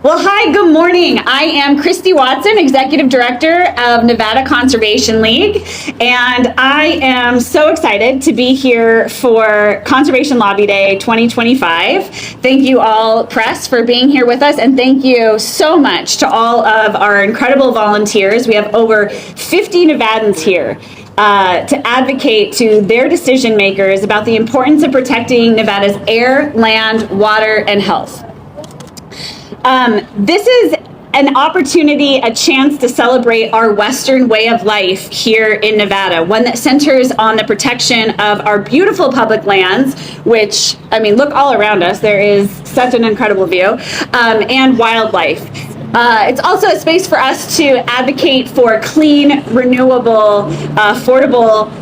Well, hi, good morning. I am Kristee Watson, Executive Director of Nevada Conservation League, and I am so excited to be here for Conservation Lobby Day 2025. Thank you all, press, for being here with us, and thank you so much to all of our incredible volunteers. We have over 50 Nevadans here to advocate to their decision makers about the importance of protecting Nevada's air, land, water, and health. This is an opportunity, a chance to celebrate our Western way of life here in Nevada, one that centers on the protection of our beautiful public lands, which, I mean, look all around us, there is such an incredible view, and wildlife. It's also a space for us to advocate for clean, renewable, affordable,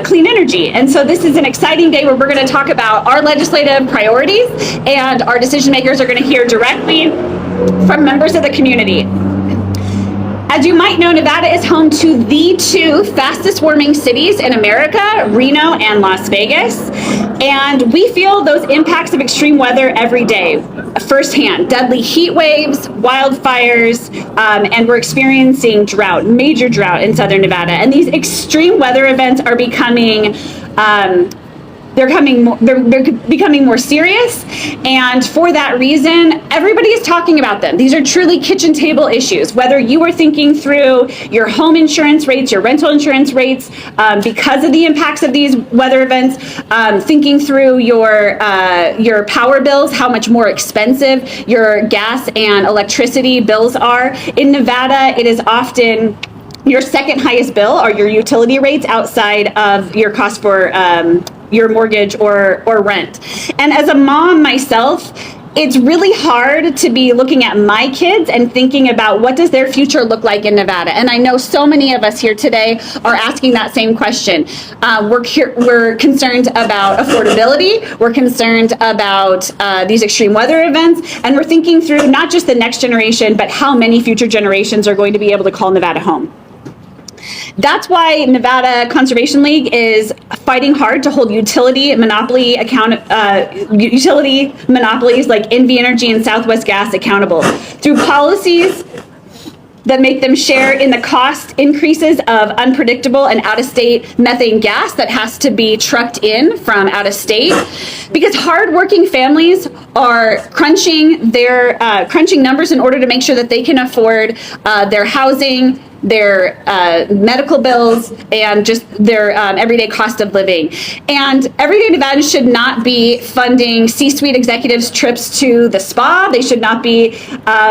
clean energy. And so this is an exciting day where we're going to talk about our legislative priorities, and our decision makers are going to hear directly from members of the community. As you might know, Nevada is home to the two fastest warming cities in America, Reno and Las Vegas. And we feel those impacts of extreme weather every day, firsthand. Deadly heat waves, wildfires, and we're experiencing drought, major drought in southern Nevada. And these extreme weather events are becoming they're becoming more serious, and for that reason, everybody is talking about them. These are truly kitchen table issues. Whether you are thinking through your home insurance rates, your rental insurance rates, because of the impacts of these weather events, thinking through your power bills, how much more expensive your gas and electricity bills are. In Nevada, it is often your second highest bill are your utility rates outside of your cost for your mortgage or rent. And as a mom myself, it's really hard to be looking at my kids and thinking about what does their future look like in Nevada. And I know so many of us here today are asking that same question. We're concerned about affordability. We're concerned about these extreme weather events. And we're thinking through not just the next generation, but how many future generations are going to be able to call Nevada home. That's why Nevada Conservation League is fighting hard to hold utility monopolies like NV Energy and Southwest Gas accountable through policies that make them share in the cost increases of unpredictable and out-of-state methane gas that has to be trucked in from out of state, because hardworking families are crunching numbers in order to make sure that they can afford their housing, their medical bills, and just their everyday cost of living. And everyday Nevadans should not be funding C-suite executives' trips to the spa. They should not be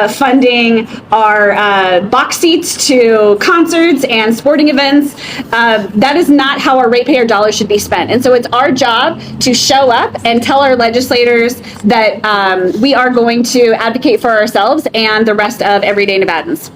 funding our box seats to concerts and sporting events. That is not how our ratepayer dollars should be spent. And so it's our job to show up and tell our legislators that we are going to advocate for ourselves and the rest of everyday Nevadans.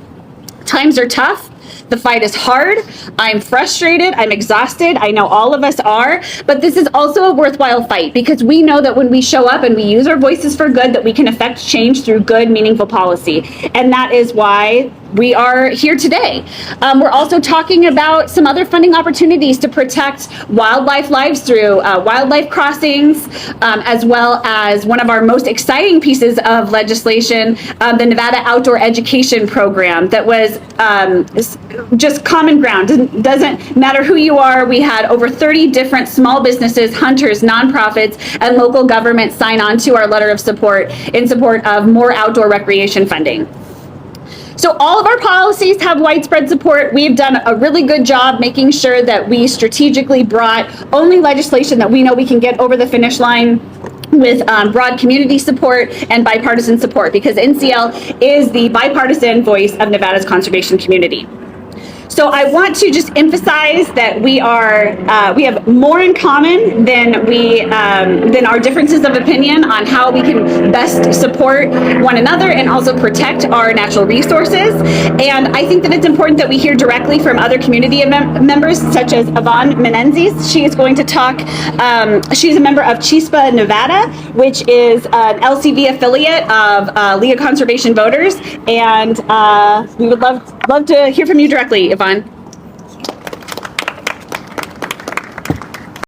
Times are tough. The fight is hard. I'm frustrated. I'm exhausted. I know all of us are, but this is also a worthwhile fight, because we know that when we show up and we use our voices for good, that we can affect change through good, meaningful policy. And that is why we are here today. We're also talking about some other funding opportunities to protect wildlife lives through wildlife crossings, as well as one of our most exciting pieces of legislation, the Nevada Outdoor Education Program, that was just common ground. Doesn't matter who you are. We had over 30 different small businesses, hunters, nonprofits, and local governments sign on to our letter of support in support of more outdoor recreation funding. So all of our policies have widespread support. We've done a really good job making sure that we strategically brought only legislation that we know we can get over the finish line with broad community support and bipartisan support, because NCL is the bipartisan voice of Nevada's conservation community. So I want to just emphasize that we have more in common than our differences of opinion on how we can best support one another and also protect our natural resources. And I think that it's important that we hear directly from other community members, such as Yvonne Menendez. She is going to talk. She's a member of Chispa, Nevada, which is an LCV affiliate of League of Conservation Voters, and we would love to hear from you directly, Yvonne.